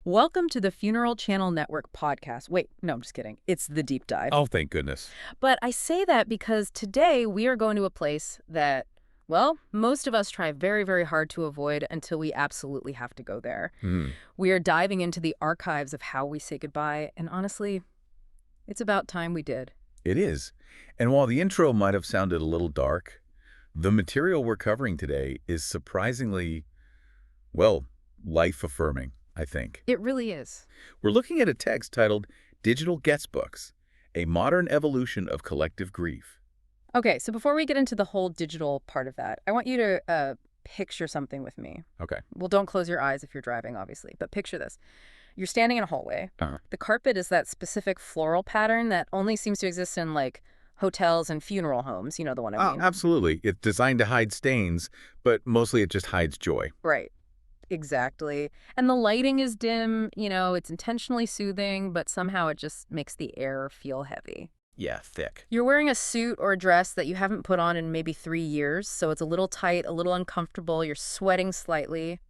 Welcome to the Funeral Channel Network podcast. Wait, no, I'm just kidding. It's the deep dive. Oh, thank goodness. But I say that because today we are going to a place that, well, most of us try very, very hard to avoid until we absolutely have to go there. We are diving into the archives of how we say goodbye, and honestly, it's about time we did. It is. And while the intro might have sounded a little dark, the material we're covering today is surprisingly, well, life-affirming, I think. It really is. We're looking at a text titled Digital Guestbooks, a Modern Evolution of Collective Grief. Okay, so before we get into the whole digital part of that, I want you to picture something with me. Okay. Well, don't close your eyes if you're driving, obviously, but picture this. You're standing in a hallway. Uh-huh. The carpet is that specific floral pattern that only seems to exist in, like, hotels and funeral homes. You know the one I mean. Absolutely. It's designed to hide stains, but mostly it just hides joy. Right. Exactly. And the lighting is dim, it's intentionally soothing, but somehow it just makes the air feel heavy. Yeah, thick. You're wearing a suit or a dress that you haven't put on in maybe 3 years, so it's a little tight, a little uncomfortable. You're sweating slightly.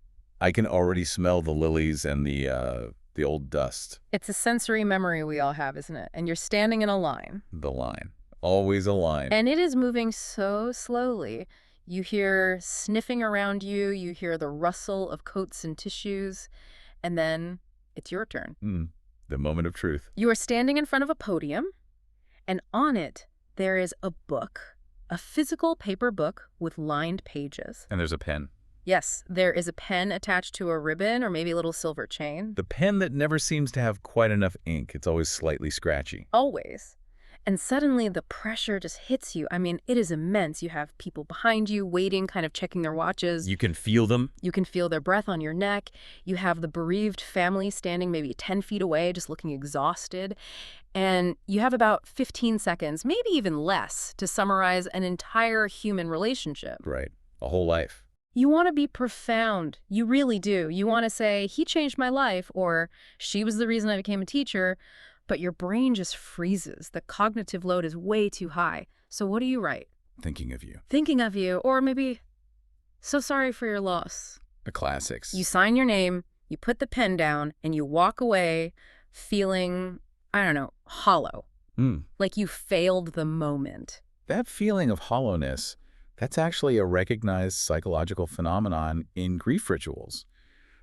I can already smell the lilies and the old dust. It's a sensory memory we all have, isn't it? And you're standing in a line. The line. Always a line. And it is moving so slowly. You hear sniffing around you, you hear the rustle of coats and tissues, and then it's your turn. The moment of truth. You are standing in front of a podium, and on it there is a book, a physical paper book with lined pages. And there's a pen. Yes, there is a pen attached to a ribbon or maybe a little silver chain. The pen that never seems to have quite enough ink. It's always slightly scratchy. Always. And suddenly the pressure just hits you. I mean, it is immense. You have people behind you waiting, kind of checking their watches. You can feel them. You can feel their breath on your neck. You have the bereaved family standing maybe 10 feet away, just looking exhausted. And you have about 15 seconds, maybe even less, to summarize an entire human relationship. Right. A whole life. You want to be profound. You really do. You want to say, he changed my life, or she was the reason I became a teacher. But your brain just freezes. The cognitive load is way too high. So what do you write? Thinking of you. Thinking of you, or maybe, so sorry for your loss. The classics. You sign your name, you put the pen down, and you walk away feeling, I don't know, hollow. Like you failed the moment. That feeling of hollowness, that's actually a recognized psychological phenomenon in grief rituals.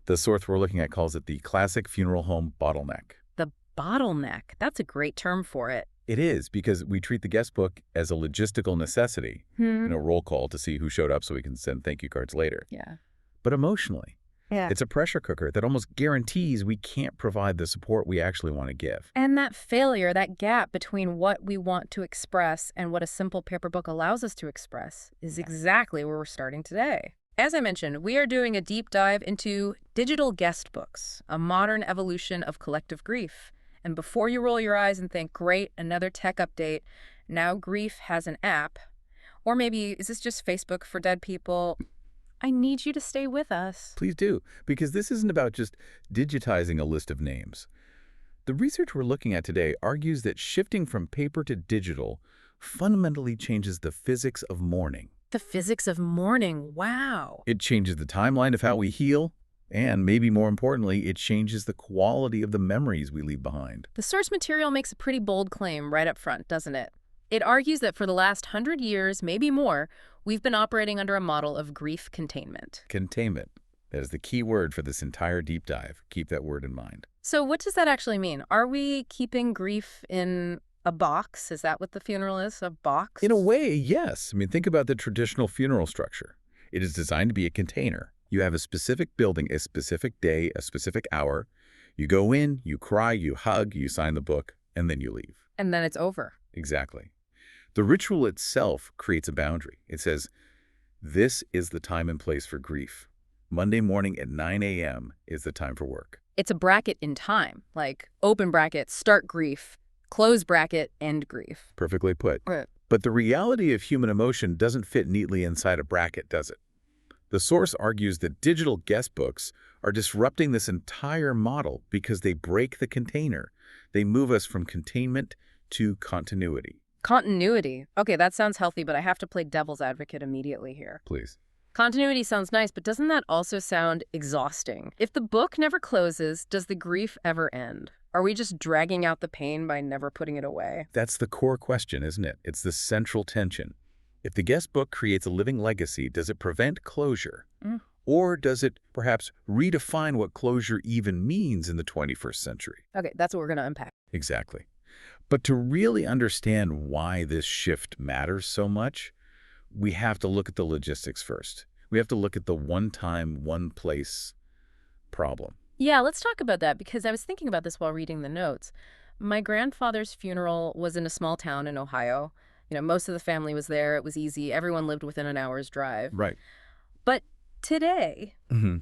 The source we're looking at calls it the classic funeral home bottleneck. Bottleneck. That's a great term for it. It is, because we treat the guest book as a logistical necessity. Roll call to see who showed up so we can send thank you cards later. Yeah. But emotionally, Yeah. it's a pressure cooker that almost guarantees we can't provide the support we actually want to give. And that failure, that gap between what we want to express and what a simple paper book allows us to express is exactly where we're starting today. As I mentioned, we are doing a deep dive into digital guest books, a modern evolution of collective grief. And before you roll your eyes and think, great, another tech update, now grief has an app. Or maybe, is this just Facebook for dead people? I need you to stay with us. Please do, because this isn't about just digitizing a list of names. The research we're looking at today argues that shifting from paper to digital fundamentally changes the physics of mourning. The physics of mourning, wow. It changes the timeline of how we heal. And maybe more importantly, it changes the quality of the memories we leave behind. The source material makes a pretty bold claim right up front, doesn't it? It argues that for the last 100 years, maybe more, we've been operating under a model of grief containment. Containment. That is the key word for this entire deep dive. Keep that word in mind. So what does that actually mean? Are we keeping grief in a box? Is that what the funeral is, a box? In a way, yes. I mean, think about the traditional funeral structure. It is designed to be a container. You have a specific building, a specific day, a specific hour. You go in, you cry, you hug, you sign the book, and then you leave. And then it's over. Exactly. The ritual itself creates a boundary. It says, this is the time and place for grief. Monday morning at 9 a.m. is the time for work. It's a bracket in time, like open bracket, start grief, close bracket, end grief. Perfectly put. Right. But the reality of human emotion doesn't fit neatly inside a bracket, does it? The source argues that digital guest books are disrupting this entire model because they break the container. They move us from containment to continuity. Continuity. Okay, that sounds healthy, but I have to play devil's advocate immediately here. Please. Continuity sounds nice, but doesn't that also sound exhausting? If the book never closes, does the grief ever end? Are we just dragging out the pain by never putting it away? That's the core question, isn't it? It's the central tension. If the guest book creates a living legacy, does it prevent closure? Mm. Or does it perhaps redefine what closure even means in the 21st century? Okay, that's what we're going to unpack. Exactly. But to really understand why this shift matters so much, we have to look at the logistics first. We have to look at the one-time, one-place problem. Yeah, let's talk about that because I was thinking about this while reading the notes. My grandfather's funeral was in a small town in Ohio. Most of the family was there. It was easy. Everyone lived within an hour's drive. Right. But today, Mm-hmm.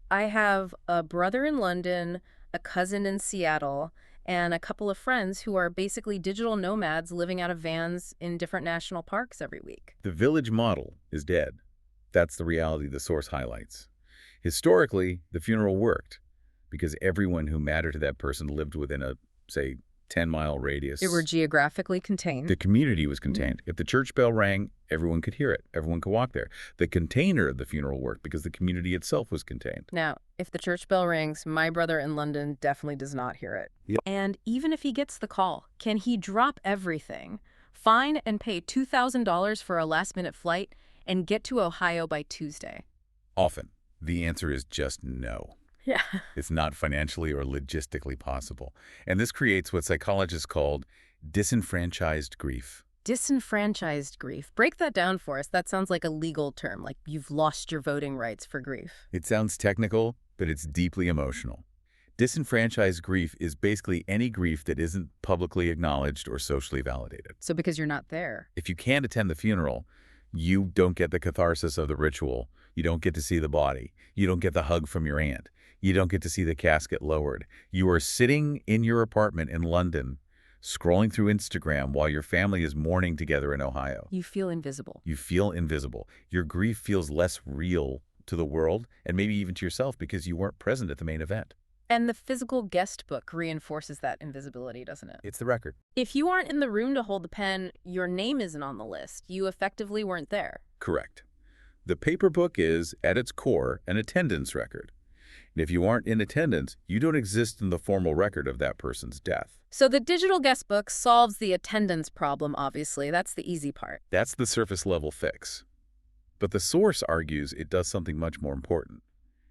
I have a brother in London, a cousin in Seattle, and a couple of friends who are basically digital nomads living out of vans in different national parks every week. The village model is dead. That's the reality the source highlights. Historically, the funeral worked because everyone who mattered to that person lived within a, say, 10-mile radius. They were geographically contained. The community was contained. If the church bell rang, everyone could hear it. Everyone could walk there. The container of the funeral worked because the community itself was contained. Now, if the church bell rings, my brother in London definitely does not hear it. Yep. And even if he gets the call, can he drop everything, find and pay $2,000 for a last-minute flight, and get to Ohio by Tuesday? Often, the answer is just no. Yeah. It's not financially or logistically possible. And this creates what psychologists call disenfranchised grief. Disenfranchised grief. Break that down for us. That sounds like a legal term, like you've lost your voting rights for grief. It sounds technical, but it's deeply emotional. Disenfranchised grief is basically any grief that isn't publicly acknowledged or socially validated. So because you're not there. If you can't attend the funeral, you don't get the catharsis of the ritual. You don't get to see the body. You don't get the hug from your aunt. You don't get to see the casket lowered. You are sitting in your apartment in London, scrolling through Instagram while your family is mourning together in Ohio. You feel invisible. You feel invisible. Your grief feels less real to the world and maybe even to yourself because you weren't present at the main event. And the physical guest book reinforces that invisibility, doesn't it? It's the record. If you aren't in the room to hold the pen, your name isn't on the list. You effectively weren't there. Correct. The paper book is, at its core, an attendance record. And if you aren't in attendance, you don't exist in the formal record of that person's death. So the digital guest book solves the attendance problem, obviously. That's the easy part. That's the surface-level fix. But the source argues it does something much more important.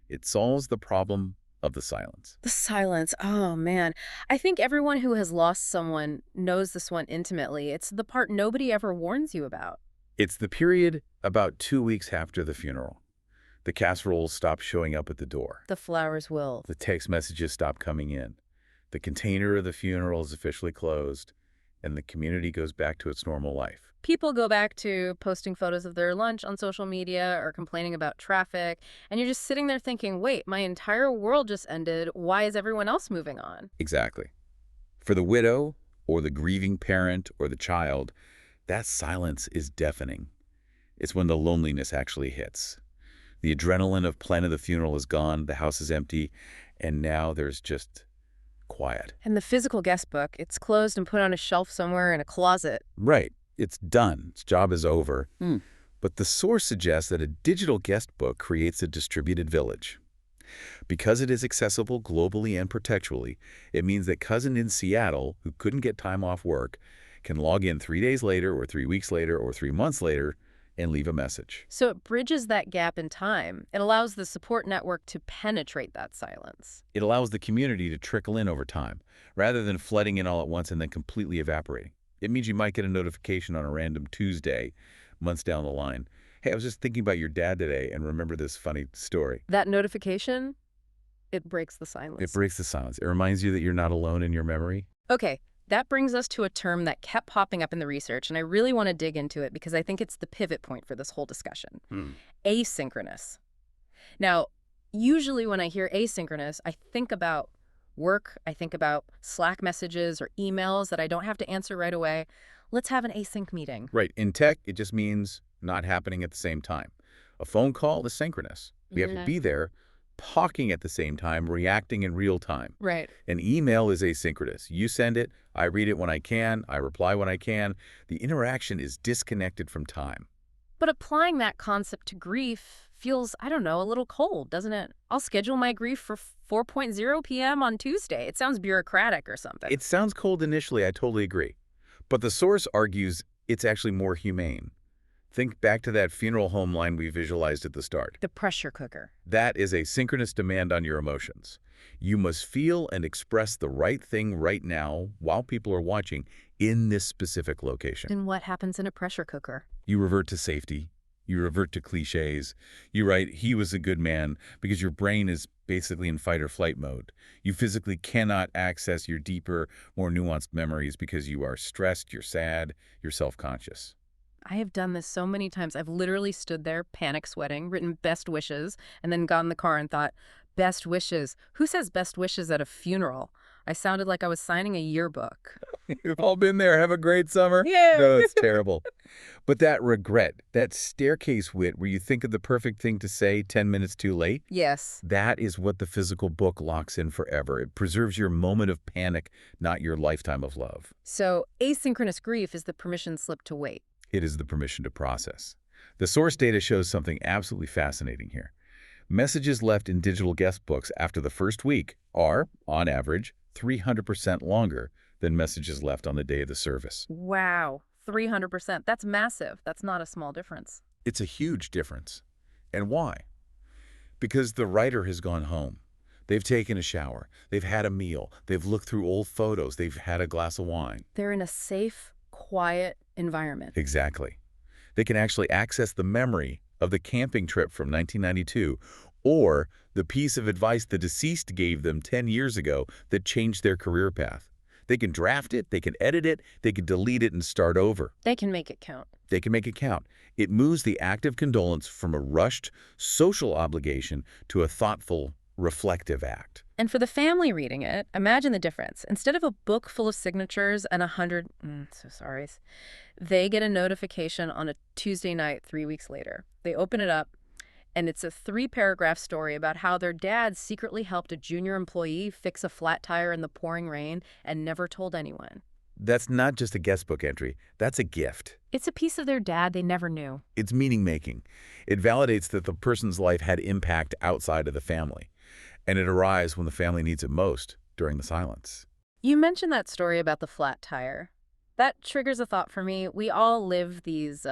It solves the problem of the silence. The silence. Oh, man. I think everyone who has lost someone knows this one intimately. It's the part nobody ever warns you about. It's the period about 2 weeks after the funeral. The casseroles stop showing up at the door. The flowers will. The text messages stop coming in. The container of the funeral is officially closed, and the community goes back to its normal life. People go back to posting photos of their lunch on social media or complaining about traffic, and you're just sitting there thinking, wait, my entire world just ended. Why is everyone else moving on? Exactly. For the widow, or the grieving parent, or the child, that silence is deafening. It's when the loneliness actually hits. The adrenaline of plan of the funeral is gone, the house is empty, and now there's just quiet. And the physical guest book, it's closed and put on a shelf somewhere in a closet. Right. It's done. Its job is over. But the source suggests that a digital guest book creates a distributed village. Because it is accessible globally and perpetually, it means that cousin in Seattle, who couldn't get time off work, can log in 3 days later or 3 weeks later or 3 months later and leave a message. So it bridges that gap in time. It allows the support network to penetrate that silence. It allows the community to trickle in over time, rather than flooding in all at once and then completely evaporating. It means you might get a notification on a random Tuesday, months down the line. Hey, I was just thinking about your dad today and remember this funny story. That notification, it breaks the silence. It breaks the silence. It reminds you that you're not alone in your memory. Okay, that brings us to a term that kept popping up in the research, and I really want to dig into it because I think it's the pivot point for this whole discussion. Asynchronous. Now, usually when I hear asynchronous, I think about work, I think about Slack messages or emails that I don't have to answer right away. Let's have an async meeting. Right. In tech, it just means not happening at the same time. A phone call is synchronous. We have to be there, talking at the same time, reacting in real time. Right. An email is asynchronous. You send it, I read it when I can, I reply when I can. The interaction is disconnected from time. But applying that concept to grief feels, I don't know, a little cold, doesn't it? I'll schedule my grief for 4:00 p.m. on Tuesday. It sounds bureaucratic or something. It sounds cold initially, I totally agree. But the source argues it's actually more humane. Think back to that funeral home line we visualized at the start. The pressure cooker. That is a synchronous demand on your emotions. You must feel and express the right thing right now while people are watching in this specific location. And what happens in a pressure cooker? You revert to safety. You revert to cliches. You write, he was a good man, because your brain is basically in fight or flight mode. You physically cannot access your deeper, more nuanced memories because you are stressed, you're sad, you're self-conscious. I have done this so many times. I've literally stood there, panic sweating, written best wishes, and then got in the car and thought, best wishes? Who says best wishes at a funeral? I sounded like I was signing a yearbook. We've all been there. Have a great summer. Yeah. No, it's terrible. But that regret, that staircase wit where you think of the perfect thing to say 10 minutes too late, Yes. that is what the physical book locks in forever. It preserves your moment of panic, not your lifetime of love. So asynchronous grief is the permission slip to wait. It is the permission to process. The source data shows something absolutely fascinating here. Messages left in digital guest books after the first week are, on average, 300% longer than messages left on the day of the service. Wow. 300%. That's massive. That's not a small difference. It's a huge difference. And why? Because the writer has gone home. They've taken a shower. They've had a meal. They've looked through old photos. They've had a glass of wine. They're in a safe, quiet environment. Exactly. They can actually access the memory of the camping trip from 1992 or the piece of advice the deceased gave them 10 years ago that changed their career path. They can draft it, they can edit it, they can delete it and start over. They can make it count. They can make it count. It moves the act of condolence from a rushed social obligation to a thoughtful, reflective act. And for the family reading it, imagine the difference. Instead of a book full of signatures and 100 sorries, they get a notification on a Tuesday night 3 weeks later. They open it up, and it's a 3-paragraph story about how their dad secretly helped a junior employee fix a flat tire in the pouring rain and never told anyone. That's not just a guest book entry. That's a gift. It's a piece of their dad they never knew. It's meaning-making. It validates that the person's life had impact outside of the family. And it arrives when the family needs it most, during the silence. You mentioned that story about the flat tire. That triggers a thought for me. We all live these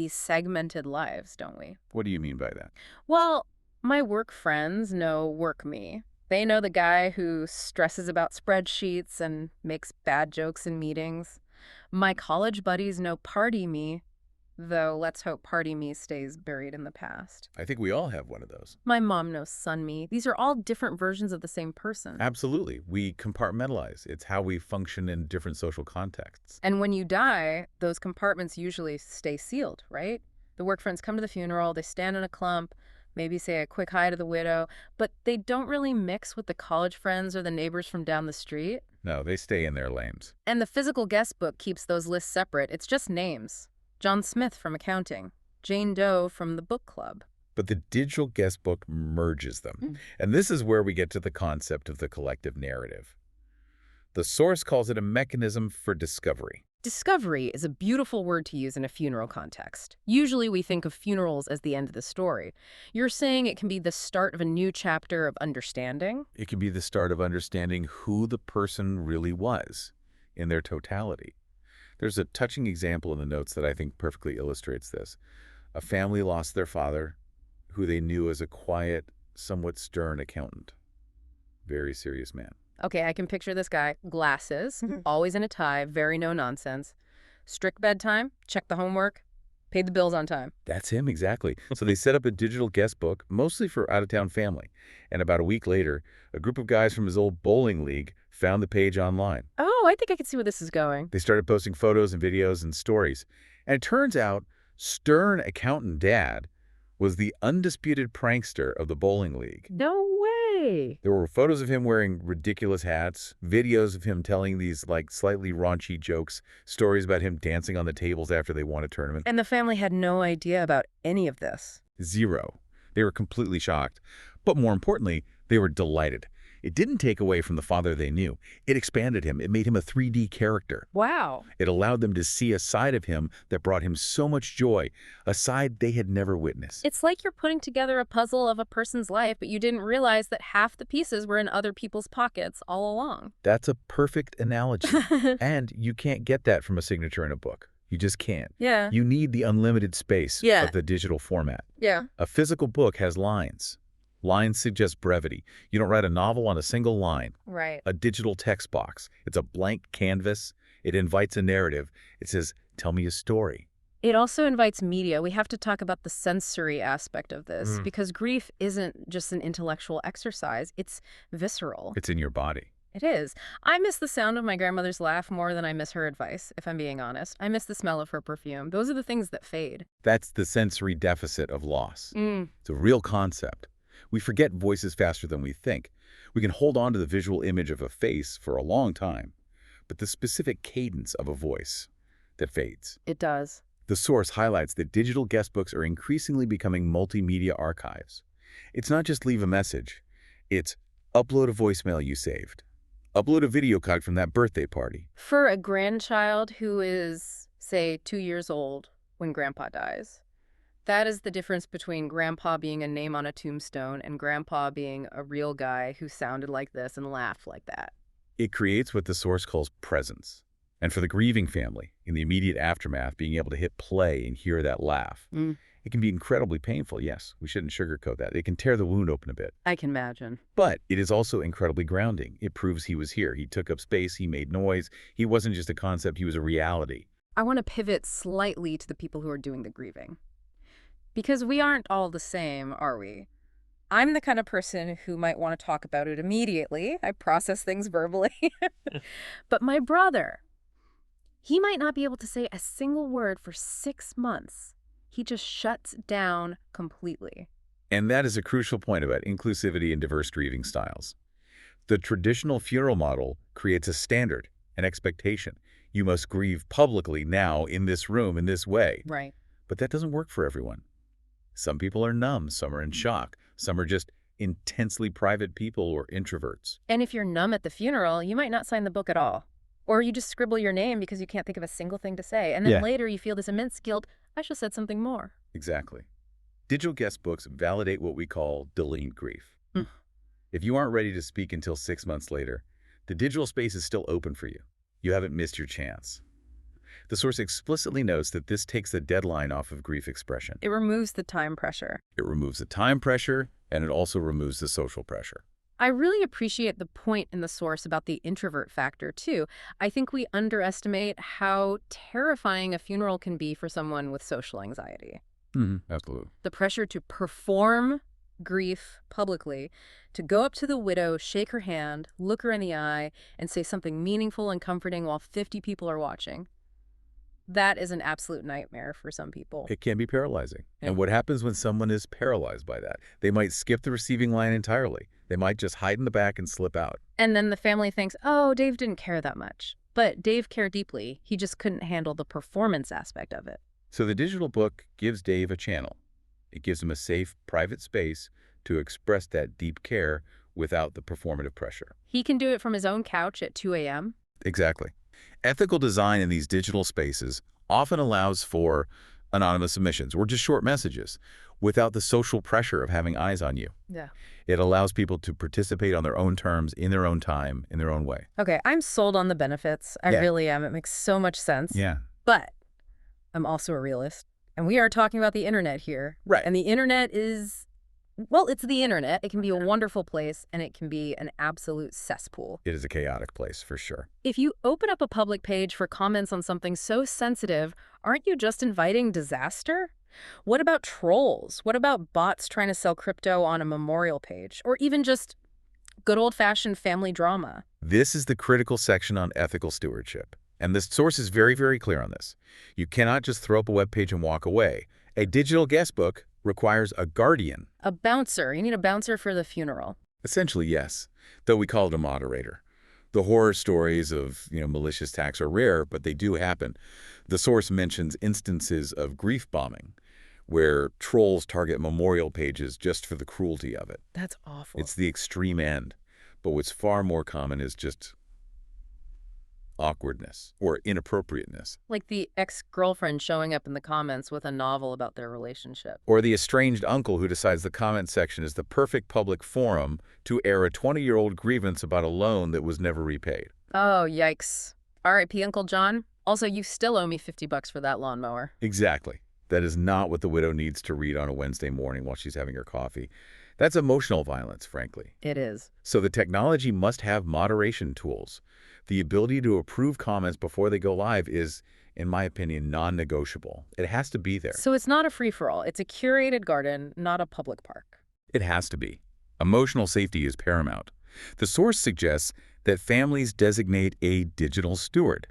segmented lives, don't we? What do you mean by that? Well, my work friends know work me. They know the guy who stresses about spreadsheets and makes bad jokes in meetings. My college buddies know party me, though let's hope party me stays buried in the past. I think we all have one of those. My mom knows sun me. These are all different versions of the same person. Absolutely. We compartmentalize. It's how we function in different social contexts. And when you die, those compartments usually stay sealed, right? The work friends come to the funeral, they stand in a clump, maybe say a quick hi to the widow, but they don't really mix with the college friends or the neighbors from down the street. No, they stay in their lanes. And the physical guest book keeps those lists separate. It's just names. John Smith from accounting, Jane Doe from the book club. But the digital guest book merges them. And this is where we get to the concept of the collective narrative. The source calls it a mechanism for discovery. Discovery is a beautiful word to use in a funeral context. Usually we think of funerals as the end of the story. You're saying it can be the start of a new chapter of understanding? It can be the start of understanding who the person really was in their totality. There's a touching example in the notes that I think perfectly illustrates this. A family lost their father, who they knew as a quiet, somewhat stern accountant. Very serious man. Okay, I can picture this guy. Glasses, always in a tie, very no nonsense. Strict bedtime, check the homework, paid the bills on time. That's him, exactly. So they set up a digital guest book, mostly for out-of-town family. And about a week later, a group of guys from his old bowling league found the page online. Oh, I think I can see where this is going. They started posting photos and videos and stories. And it turns out, stern accountant dad was the undisputed prankster of the bowling league. No way. There were photos of him wearing ridiculous hats, videos of him telling these slightly raunchy jokes, stories about him dancing on the tables after they won a tournament. And the family had no idea about any of this. Zero. They were completely shocked. But more importantly, they were delighted. It didn't take away from the father they knew. It expanded him. It made him a 3D character. Wow. It allowed them to see a side of him that brought him so much joy, a side they had never witnessed. It's like you're putting together a puzzle of a person's life, but you didn't realize that half the pieces were in other people's pockets all along. That's a perfect analogy. And you can't get that from a signature in a book. You just can't. Yeah. You need the unlimited space of the digital format. Yeah. A physical book has lines. Lines suggest brevity. You don't write a novel on a single line. Right. A digital text box. It's a blank canvas. It invites a narrative. It says, tell me a story. It also invites media. We have to talk about the sensory aspect of this because grief isn't just an intellectual exercise. It's visceral. It's in your body. It is. I miss the sound of my grandmother's laugh more than I miss her advice, if I'm being honest. I miss the smell of her perfume. Those are the things that fade. That's the sensory deficit of loss. It's a real concept. We forget voices faster than we think. We can hold on to the visual image of a face for a long time, but the specific cadence of a voice that fades. It does. The source highlights that digital guestbooks are increasingly becoming multimedia archives. It's not just leave a message. It's upload a voicemail you saved. Upload a video card from that birthday party. For a grandchild who is, say, 2 years old when grandpa dies, that is the difference between grandpa being a name on a tombstone and grandpa being a real guy who sounded like this and laughed like that. It creates what the source calls presence. And for the grieving family, in the immediate aftermath, being able to hit play and hear that laugh, it can be incredibly painful. Yes, we shouldn't sugarcoat that. It can tear the wound open a bit. I can imagine. But it is also incredibly grounding. It proves he was here. He took up space. He made noise. He wasn't just a concept. He was a reality. I want to pivot slightly to the people who are doing the grieving. Because we aren't all the same, are we? I'm the kind of person who might want to talk about it immediately. I process things verbally. But my brother, he might not be able to say a single word for 6 months. He just shuts down completely. And that is a crucial point about inclusivity and diverse grieving styles. The traditional funeral model creates a standard, an expectation. You must grieve publicly now in this room in this way. Right. But that doesn't work for everyone. Some people are numb, some are in shock, some are just intensely private people or introverts. And if you're numb at the funeral, you might not sign the book at all. Or you just scribble your name because you can't think of a single thing to say. And then later you feel this immense guilt. I should have said something more. Exactly. Digital guest books validate what we call delayed grief. If you aren't ready to speak until 6 months later, the digital space is still open for you. You haven't missed your chance. The source explicitly notes that this takes the deadline off of grief expression. It removes the time pressure. It removes the time pressure, and it also removes the social pressure. I really appreciate the point in the source about the introvert factor, too. I think we underestimate how terrifying a funeral can be for someone with social anxiety. Absolutely. The pressure to perform grief publicly, to go up to the widow, shake her hand, look her in the eye, and say something meaningful and comforting while 50 people are watching. That is an absolute nightmare for some people. It can be paralyzing. Yeah. And what happens when someone is paralyzed by that? They might skip the receiving line entirely. They might just hide in the back and slip out. And then the family thinks, oh, Dave didn't care that much. But Dave cared deeply. He just couldn't handle the performance aspect of it. So the digital book gives Dave a channel. It gives him a safe, private space to express that deep care without the performative pressure. He can do it from his own couch at 2 a.m. Exactly. Ethical design in these digital spaces often allows for anonymous submissions or just short messages without the social pressure of having eyes on you. Yeah. It allows people to participate on their own terms, in their own time, in their own way. Okay, I'm sold on the benefits. I really am. It makes so much sense. Yeah. But I'm also a realist. And we are talking about the internet here. Right. And the internet is, well, it's the internet. It can be a wonderful place, and it can be an absolute cesspool. It is a chaotic place, for sure. If you open up a public page for comments on something so sensitive, aren't you just inviting disaster? What about trolls? What about bots trying to sell crypto on a memorial page? Or even just good old-fashioned family drama? This is the critical section on ethical stewardship. And the source is very, very clear on this. You cannot just throw up a web page and walk away. A digital guest book requires a guardian. A bouncer. You need a bouncer for the funeral. Essentially, yes, though we call it a moderator. The horror stories of, malicious attacks are rare, but they do happen. The source mentions instances of grief bombing, where trolls target memorial pages just for the cruelty of it. That's awful. It's the extreme end. But what's far more common is just awkwardness or inappropriateness, Like the ex-girlfriend showing up in the comments with a novel about their relationship. or the estranged uncle who decides the comment section is the perfect public forum to air a 20-year-old grievance about a loan that was never repaid. Oh, yikes. R.I.P. Uncle John. Also, you still owe me $50 for that lawnmower. Exactly. That is not what the widow needs to read on a Wednesday morning while she's having her coffee. That's emotional violence, frankly. It is. So the technology must have moderation tools. The ability to approve comments before they go live is, in my opinion, non-negotiable. It has to be there. So it's not a free-for-all. It's a curated garden, not a public park. It has to be. Emotional safety is paramount. The source suggests that families designate a digital steward,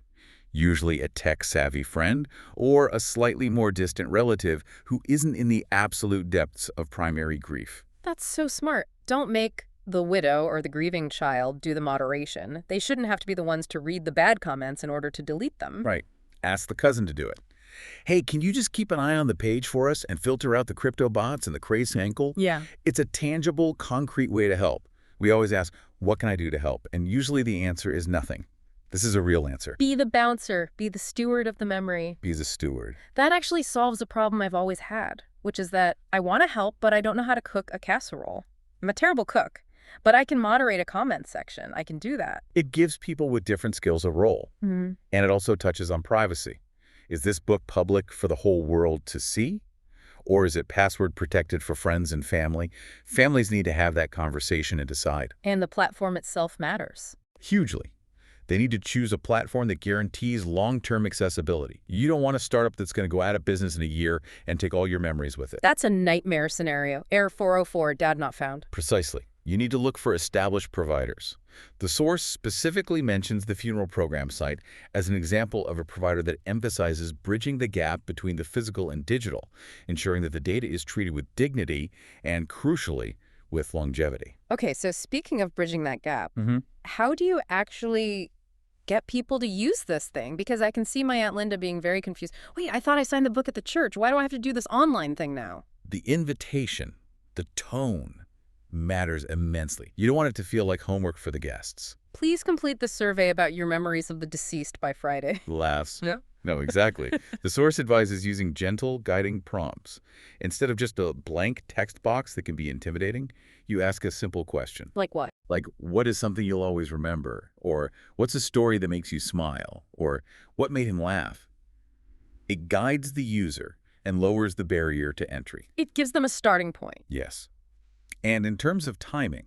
usually a tech-savvy friend or a slightly more distant relative who isn't in the absolute depths of primary grief. That's so smart. Don't make the widow or the grieving child do the moderation. They shouldn't have to be the ones to read the bad comments in order to delete them. Right. Ask the cousin to do it. Hey, can you just keep an eye on the page for us and filter out the crypto bots and the crazy ankle? Yeah. It's a tangible, concrete way to help. We always ask, what can I do to help? And usually the answer is nothing. This is a real answer. Be the bouncer. Be the steward of the memory. Be the steward. That actually solves a problem I've always had, which is that I want to help, but I don't know how to cook a casserole. I'm a terrible cook, but I can moderate a comment section. I can do that. It gives people with different skills a role. Mm-hmm. And it also touches on privacy. Is this book public for the whole world to see? Or is it password protected for friends and family? Families need to have that conversation and decide. And the platform itself matters. Hugely. They need to choose a platform that guarantees long-term accessibility. You don't want a startup that's going to go out of business in a year and take all your memories with it. That's a nightmare scenario. Error 404, dad not found. Precisely. You need to look for established providers. The source specifically mentions the funeral program site as an example of a provider that emphasizes bridging the gap between the physical and digital, ensuring that the data is treated with dignity and, crucially, with longevity. Okay, so speaking of bridging that gap, Mm-hmm. how do you actually get people to use this thing? Because I can see my Aunt Linda being very confused. Wait, I thought I signed the book at the church. Why do I have to do this online thing now? The invitation, the tone, matters immensely. You don't want it to feel like homework for the guests. Please complete the survey about your memories of the deceased by Friday. Laughs. Yeah. No, exactly. The source advises using gentle, guiding prompts. Instead of just a blank text box that can be intimidating, you ask a simple question. Like what? Like, what is something you'll always remember? Or, what's a story that makes you smile? Or, what made him laugh? It guides the user and lowers the barrier to entry. It gives them a starting point. Yes. And in terms of timing,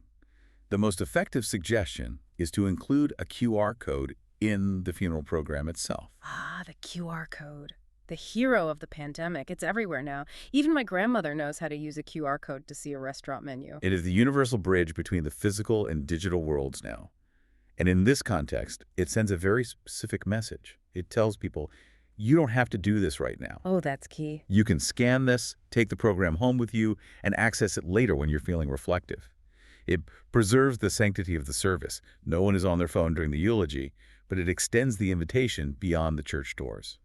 the most effective suggestion is to include a QR code in the funeral program itself. Ah, the QR code. The hero of the pandemic. It's everywhere now. Even my grandmother knows how to use a QR code to see a restaurant menu. It is the universal bridge between the physical and digital worlds now. And in this context, it sends a very specific message. It tells people, you don't have to do this right now. Oh, that's key. You can scan this, take the program home with you, and access it later when you're feeling reflective. It preserves the sanctity of the service. No one is on their phone during the eulogy, but it extends the invitation beyond the church doors.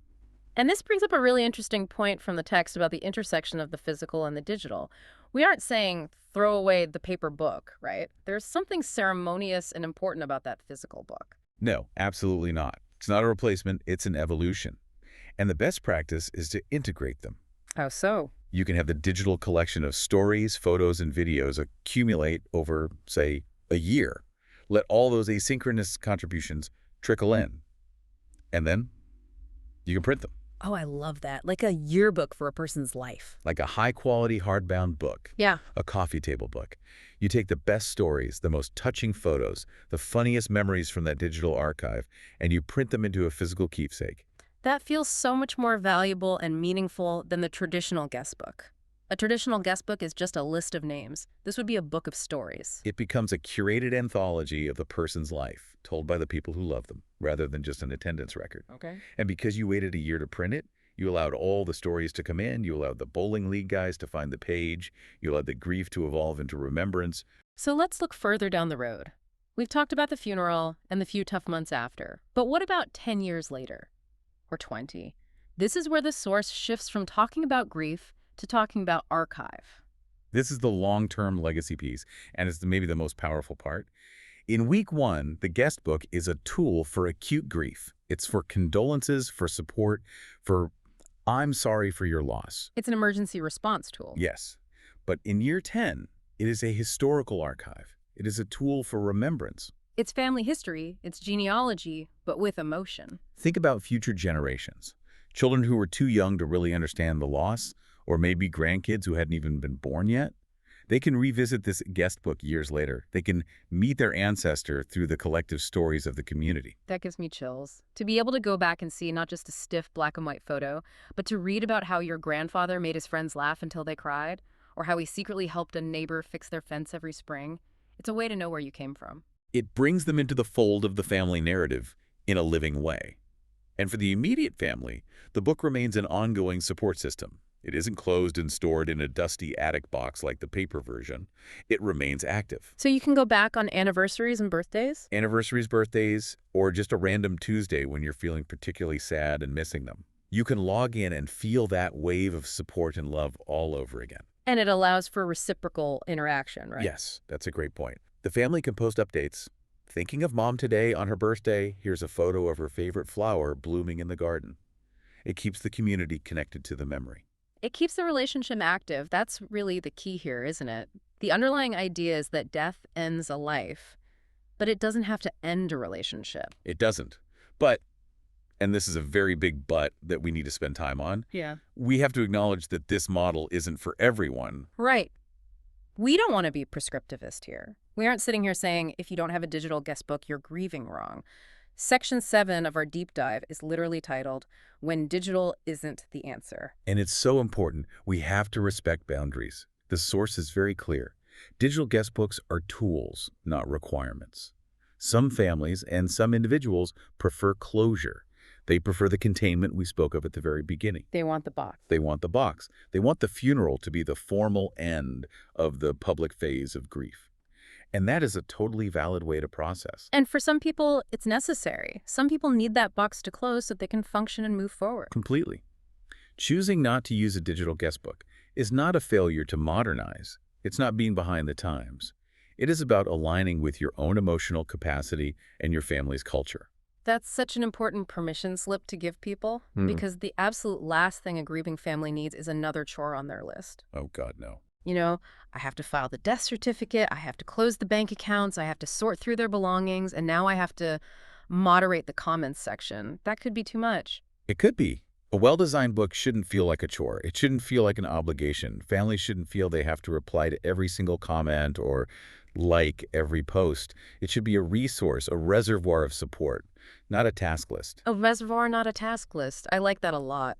And this brings up a really interesting point from the text about the intersection of the physical and the digital. We aren't saying throw away the paper book, right? There's something ceremonious and important about that physical book. No, absolutely not. It's not a replacement, it's an evolution. And the best practice is to integrate them. How so? You can have the digital collection of stories, photos, and videos accumulate over, say, a year. Let all those asynchronous contributions trickle in. And then you can print them. Oh, I love that. Like a yearbook for a person's life. Like a high-quality hardbound book. Yeah. A coffee table book. You take the best stories, the most touching photos, the funniest memories from that digital archive, and you print them into a physical keepsake. That feels so much more valuable and meaningful than the traditional guest book. A traditional guest book is just a list of names. This would be a book of stories. It becomes a curated anthology of the person's life, told by the people who love them, rather than just an attendance record. Okay. And because you waited a year to print it, you allowed all the stories to come in, you allowed the bowling league guys to find the page, you allowed the grief to evolve into remembrance. So let's look further down the road. We've talked about the funeral and the few tough months after. But what about 10 years later? Or 20? This is where the source shifts from talking about grief to talking about archive. This is the long-term legacy piece, and it's maybe the most powerful part. In week 1, the guest book is a tool for acute grief. It's for condolences, for support, for I'm sorry for your loss. It's an emergency response tool. Yes. But in year 10, it is a historical archive. It is a tool for remembrance. It's family history, it's genealogy, but with emotion. Think about future generations. Children who were too young to really understand the loss, or maybe grandkids who hadn't even been born yet. They can revisit this guest book years later. They can meet their ancestor through the collective stories of the community. That gives me chills. To be able to go back and see not just a stiff black and white photo, but to read about how your grandfather made his friends laugh until they cried, or how he secretly helped a neighbor fix their fence every spring. It's a way to know where you came from. It brings them into the fold of the family narrative in a living way. And for the immediate family, the book remains an ongoing support system. It isn't closed and stored in a dusty attic box like the paper version. It remains active. So you can go back on anniversaries and birthdays? Anniversaries, birthdays, or just a random Tuesday when you're feeling particularly sad and missing them. You can log in and feel that wave of support and love all over again. And it allows for reciprocal interaction, right? Yes, that's a great point. The family can post updates. Thinking of mom today on her birthday, here's a photo of her favorite flower blooming in the garden. It keeps the community connected to the memory. It keeps the relationship active. That's really the key here, isn't it? The underlying idea is that death ends a life, but it doesn't have to end a relationship. It doesn't. But, and this is a very big but that we need to spend time on, Yeah. we have to acknowledge that this model isn't for everyone. Right. We don't want to be prescriptivist here. We aren't sitting here saying, if you don't have a digital guest book, you're grieving wrong. Section 7 of our deep dive is literally titled, When Digital Isn't the Answer. And it's so important. We have to respect boundaries. The source is very clear. Digital guest books are tools, not requirements. Some families and some individuals prefer closure. They prefer the containment we spoke of at the very beginning. They want the box. They want the box. They want the funeral to be the formal end of the public phase of grief. And that is a totally valid way to process. And for some people, it's necessary. Some people need that box to close so they can function and move forward. Completely. Choosing not to use a digital guest book is not a failure to modernize. It's not being behind the times. It is about aligning with your own emotional capacity and your family's culture. That's such an important permission slip to give people, because the absolute last thing a grieving family needs is another chore on their list. Oh, God, no. You know, I have to file the death certificate, I have to close the bank accounts, I have to sort through their belongings, and now I have to moderate the comments section. That could be too much. It could be. A well-designed book shouldn't feel like a chore. It shouldn't feel like an obligation. Families shouldn't feel they have to reply to every single comment or like every post. It should be a resource, a reservoir of support, not a task list. A reservoir, not a task list. I like that a lot.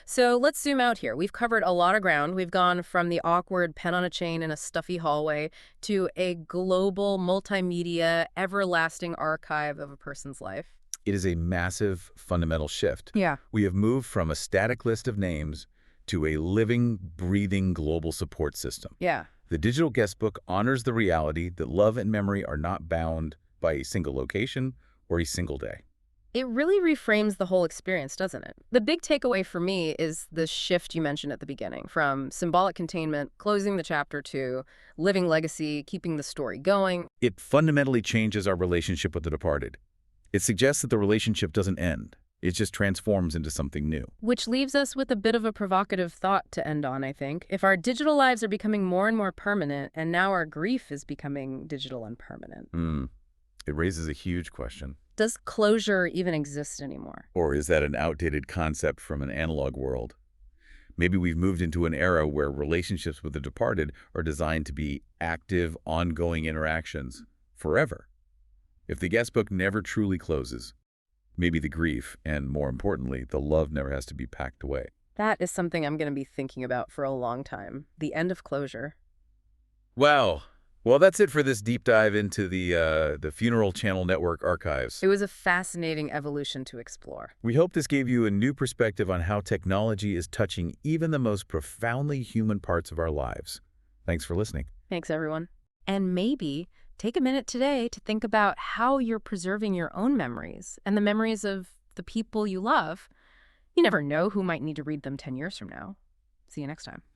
So let's zoom out here. We've covered a lot of ground. We've gone from the awkward pen on a chain in a stuffy hallway to a global, multimedia, everlasting archive of a person's life. It is a massive, fundamental shift. Yeah. We have moved from a static list of names to a living, breathing global support system. Yeah. The digital guest book honors the reality that love and memory are not bound by a single location or a single day. It really reframes the whole experience, doesn't it? The big takeaway for me is the shift you mentioned at the beginning, from symbolic containment, closing the chapter, to living legacy, keeping the story going. It fundamentally changes our relationship with the departed. It suggests that the relationship doesn't end. It just transforms into something new. Which leaves us with a bit of a provocative thought to end on, I think. If our digital lives are becoming more and more permanent, and now our grief is becoming digital and permanent, It raises a huge question. does closure even exist anymore? Or is that an outdated concept from an analog world? Maybe we've moved into an era where relationships with the departed are designed to be active, ongoing interactions forever. If the guest book never truly closes, maybe the grief, and more importantly, the love never has to be packed away. That is something I'm going to be thinking about for a long time. The end of closure. Wow. Well, that's it for this deep dive into the Funeral Channel Network archives. It was a fascinating evolution to explore. We hope this gave you a new perspective on how technology is touching even the most profoundly human parts of our lives. Thanks for listening. Thanks, everyone. And maybe take a minute today to think about how you're preserving your own memories and the memories of the people you love. You never know who might need to read them 10 years from now. See you next time.